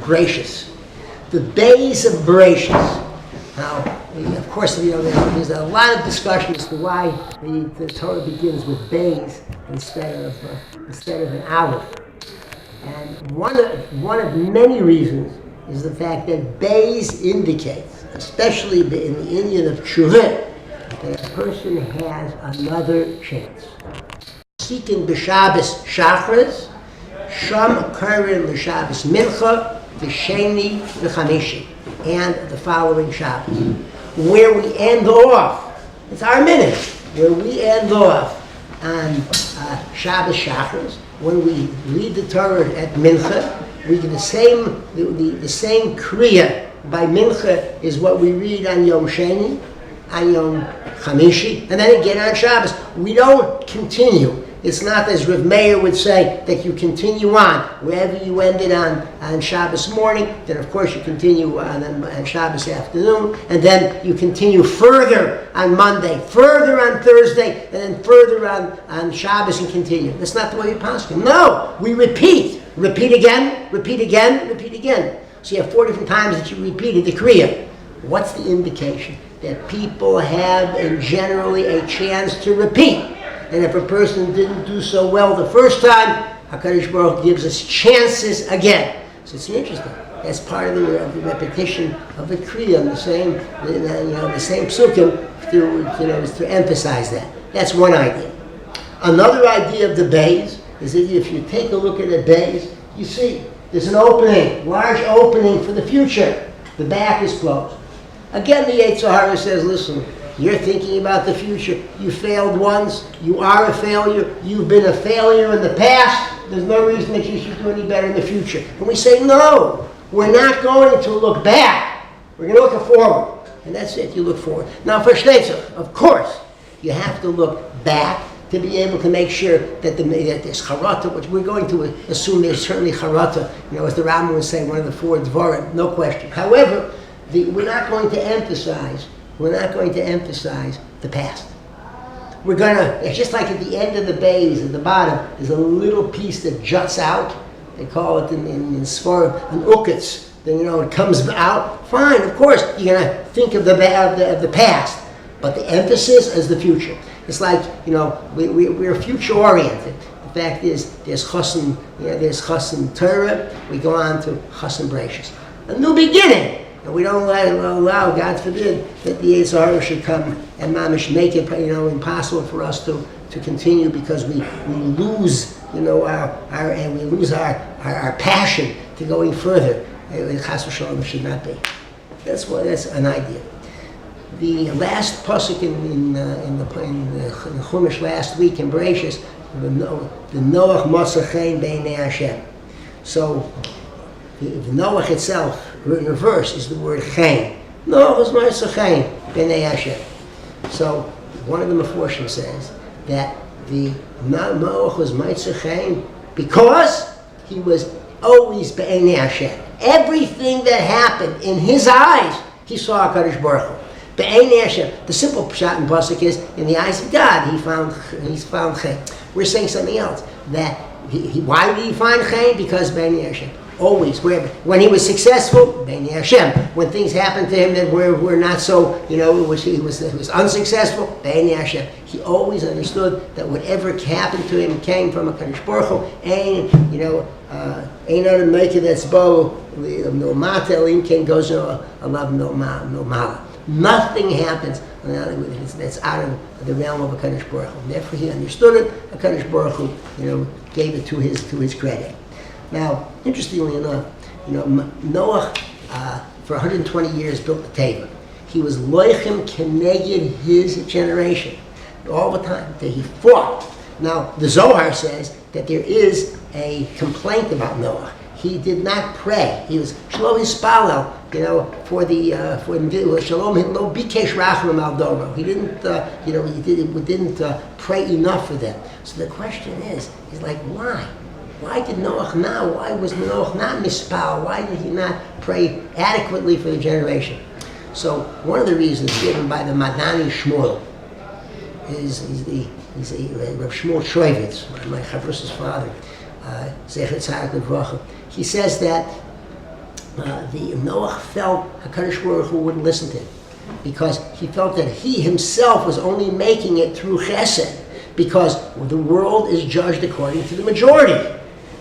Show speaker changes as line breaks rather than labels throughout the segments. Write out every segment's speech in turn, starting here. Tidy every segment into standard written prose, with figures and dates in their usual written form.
Bereshis. The Bays of Bereshis. Now, of course, there's a lot of discussion as to why the Torah begins with Bays instead of an Aleph. And one of many reasons is the fact that Bays indicates, especially in the Indian of Tshuvah, that a person has another chance. Seeking b'Shabbos Shachris, Sham Karin l'Shabbos Mincha, v'Sheni v'Chamishi, and the following Shabbos, where we end off. It's our minute where we end off on Shabbos Shachris. When we read the Torah at Mincha, we get the same Kriya by Mincha is what we read on Yom Sheni, on Yom Chamishi, and then again on Shabbos. We don't continue. It's not as Rav Meir would say that you continue on. Wherever you ended on Shabbos morning, then of course you continue on Shabbos afternoon, and then you continue further on Monday, further on Thursday, and then further on Shabbos and continue. That's not the way we paskin. No, we repeat. Repeat again, repeat again, repeat again. So you have 4 different times that you repeated the Kriya. What's the indication? That people have generally a chance to repeat. And if a person didn't do so well the first time, HaKadosh Baruch Hu gives us chances again. So it's interesting. That's part of the repetition of the Kriya, the same psukim, to emphasize that. That's one idea. Another idea of the bays is that if you take a look at the bays, you see there's an opening, large opening for the future. The back is closed. Again, the Yetzer Hara says, listen, you're thinking about the future. You failed once. You are a failure. You've been a failure in the past. There's no reason that you should do any better in the future. And we say, no, we're not going to look back. We're going to look forward. And that's it. You look forward. Now, for Shnetzer, of course, you have to look back to be able to make sure that there's charata, which we're going to assume there's certainly charata. As the Rambam would say, one of the 4 dvarim, no question. However, we're not going to emphasize the past. It's just like at the end of the bays, at the bottom, there's a little piece that juts out. They call it in Sforim an uketz. Then, it comes out. Fine, of course, you're going to think of the past. But the emphasis is the future. It's like, we're future oriented. The fact is, there's Chassan Torah, we go on to Chassan Bereshis. A new beginning. And we don't allow, God forbid, that the Yetzer Hara should come and mamish make it, impossible for us to continue because we lose, our passion to going further. Chas v'shalom should not be. That's an idea. The last pasuk in the Chumash last week in Bereshis, the Noach Moshe Chen B'nei Hashem. So the Noach itself, in reverse, is the word Chen. Noach was Moshe Chen B'nei Hashem. So one of the Meforshim says that the Noach was Moshe Chen because he was always B'nei Hashem. Everything that happened in his eyes, he saw HaKadosh Baruch Hu. Be'ein Hashem. The simple pshat and pasuk is, in the eyes of God, he's found Chen. We're saying something else. That why did he find Chen? Because Be'ein Hashem. Always, when he was successful, Be'ein Hashem. When things happened to him that were not so, he was unsuccessful, Be'ein Hashem. He always understood that whatever happened to him came from a HaKadosh Baruch Hu. Ain't other maker that's bo no mata elim ken goes no alav no mala. Nothing happens that's out of the realm of a HaKadosh Baruch Hu. Therefore, he understood it. HaKadosh Baruch Hu, gave it to his credit. Now, interestingly enough, Noach for 120 years built the teva. He was loichem keneged his generation all the time. That he fought. Now, the Zohar says that there is a complaint about Noach. He did not pray. He was shalom hispalel, for shalom lo bikesh racham al doro. He didn't, he didn't pray enough for them. So the question is like, why? Why did Noach not? Why was Noach not mispal? Why did he not pray adequately for the generation? So one of the reasons given by the Madani Shmuel is Rav Shmuel Shroivitz, my Chavrus's father, Zecher Tzadik Levracha. He says that the Noach felt HaKadosh Baruch Hu wouldn't listen to him, because he felt that he himself was only making it through chesed, because the world is judged according to the majority.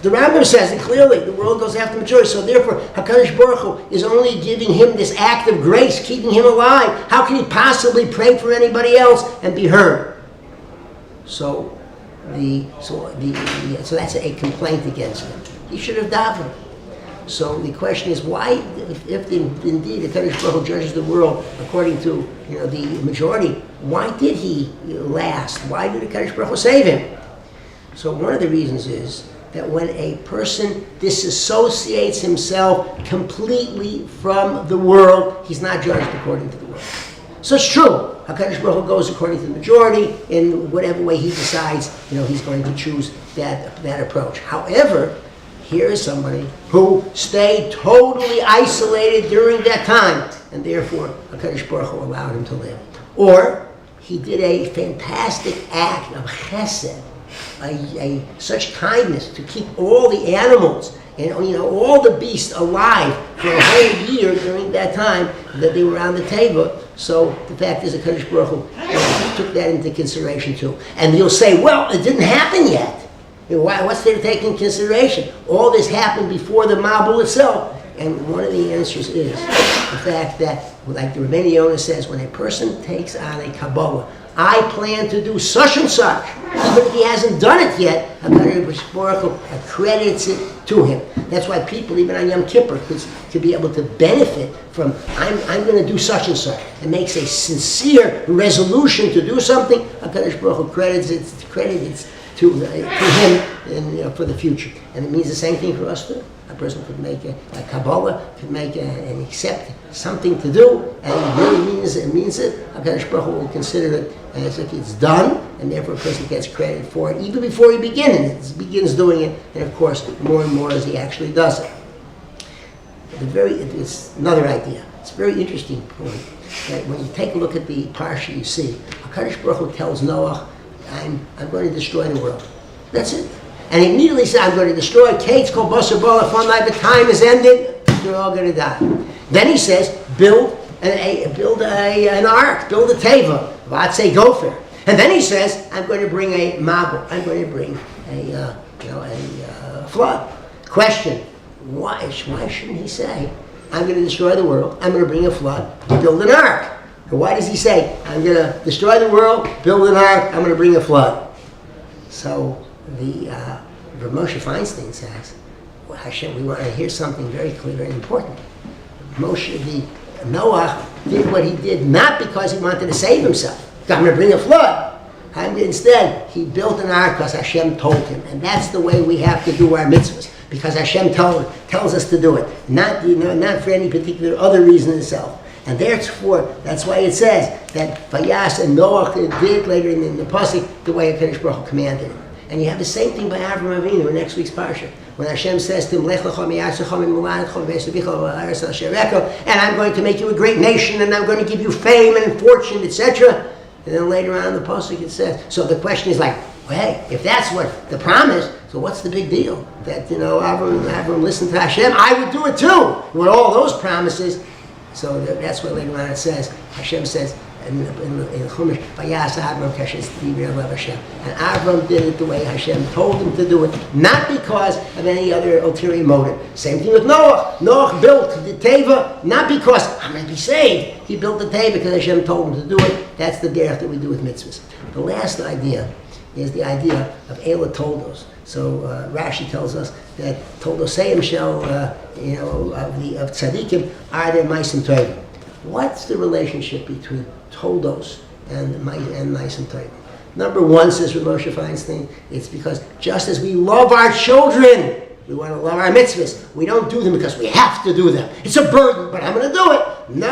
The Rambam says it clearly, the world goes after the majority, so therefore HaKadosh Baruch Hu is only giving him this act of grace, keeping him alive. How can he possibly pray for anybody else and be heard? So that's a complaint against him. He should have davened. So the question is, why, if indeed HaKadosh Baruch Hu judges the world according to the majority, why did he last? Why did HaKadosh Baruch Hu save him? So one of the reasons is that when a person disassociates himself completely from the world, he's not judged according to the world. So it's true, HaKadosh Baruch Hu goes according to the majority in whatever way he decides, he's going to choose that approach. However, here is somebody who stayed totally isolated during that time, and therefore HaKadosh Baruch Hu allowed him to live. Or he did a fantastic act of chesed, such kindness to keep all the animals and all the beasts alive for a whole year during that time that they were on the table. So the fact is, HaKadosh Baruch Hu took that into consideration too. And you'll say, well, it didn't happen yet. What's there to take into consideration? All this happened before the Mabul itself. And one of the answers is the fact that, like the Rebbeinu Yonah says, when a person takes on a Kabbalah, I plan to do such and such, even if he hasn't done it yet, HaKadosh Baruch Hu accredits it to him. That's why people, even on Yom Kippur, could be able to benefit from, I'm going to do such and such, and makes a sincere resolution to do something. HaKadosh Baruch Hu credits it to him for the future. And it means the same thing for us too. A person could make a Kabbalah, could make and accept something to do, and it really means it. HaKadosh Baruch Hu will consider it as if it's done, and therefore a person gets credit for it, even before he begins doing it, and of course, more and more as he actually does it. It's another idea. It's a very interesting point, that when you take a look at the Parsha, you see, HaKadosh Baruch Hu tells Noach, I'm going to destroy the world. That's it. And he immediately said, I'm going to destroy Kate's called Basar Bala Funlight, the time is ended, you're all going to die. Then he says, build an ark, build a teva, Vatsei Gopher. And then he says, I'm going to bring a mabul, I'm going to bring a flood. Question, why shouldn't he say, I'm going to destroy the world, I'm going to bring a flood, build an ark? Why does he say, I'm going to destroy the world, build an ark, I'm going to bring a flood? So the Moshe Feinstein says, well, Hashem, we want to hear something very clear and important. Noah did what he did not because he wanted to save himself. I'm going to bring a flood. Instead, he built an ark because Hashem told him. And that's the way we have to do our mitzvahs, because Hashem tells us to do it, not for any particular other reason itself. And therefore, that's why it says that Vayas and Noach did later in the pasuk the way HaKadosh Baruch Hu commanded him. And you have the same thing by Avraham Avinu in next week's parsha, when Hashem says to him, Lech lecha mi'artzecha mi'moladatecha v'esavicha v'haaretz asher arecha, and I'm going to make you a great nation, and I'm going to give you fame and fortune, etc. And then later on in the pasuk it says, so the question is like, well, hey, if that's what the promise, so what's the big deal? That Avraham listened to Hashem, I would do it too, with all those promises. So that's what later on it says. Hashem says in Chumash, Vayas Avram kashes Divrei Lev Hashem. And Avram did it the way Hashem told him to do it, not because of any other ulterior motive. Same thing with Noah. Noah built the teva not because I'm going to be saved. He built the teva because Hashem told him to do it. That's the derech that we do with mitzvahs. The last idea is the idea of Eila Toldos. So Rashi tells us that Toldosayim shall, of tzaddikim are their ma'asim tovim. What's the relationship between Toldos and ma'asim tovim? Number one, says Rav Moshe Feinstein, it's because just as we love our children, we want to love our mitzvahs. We don't do them because we have to do them. It's a burden, but I'm going to do it. No.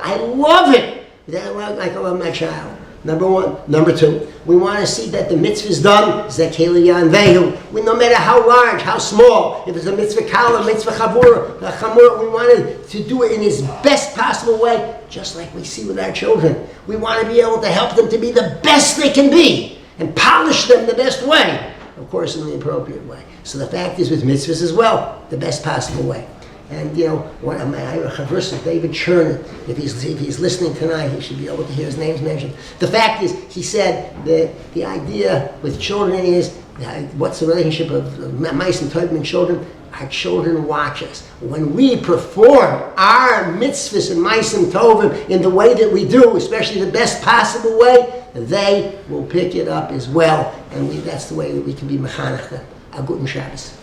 I love it. Like I love my child. Number one. Number two, we want to see that the mitzvah is done. No matter how large, how small, if it's a mitzvah kala, mitzvah chamura, we want to do it in its best possible way, just like we see with our children. We want to be able to help them to be the best they can be and polish them the best way, of course, in the appropriate way. So the fact is with mitzvahs as well, the best possible way. And one of my chavrusa, David Chernin, if he's listening tonight, he should be able to hear his names mentioned. The fact is, he said that the idea with children is, what's the relationship of mice and tovim and children? Our children watch us. When we perform our mitzvahs and mice and tovim in the way that we do, especially the best possible way, they will pick it up as well. And that's the way that we can be mechanech them. A guten Shabbos.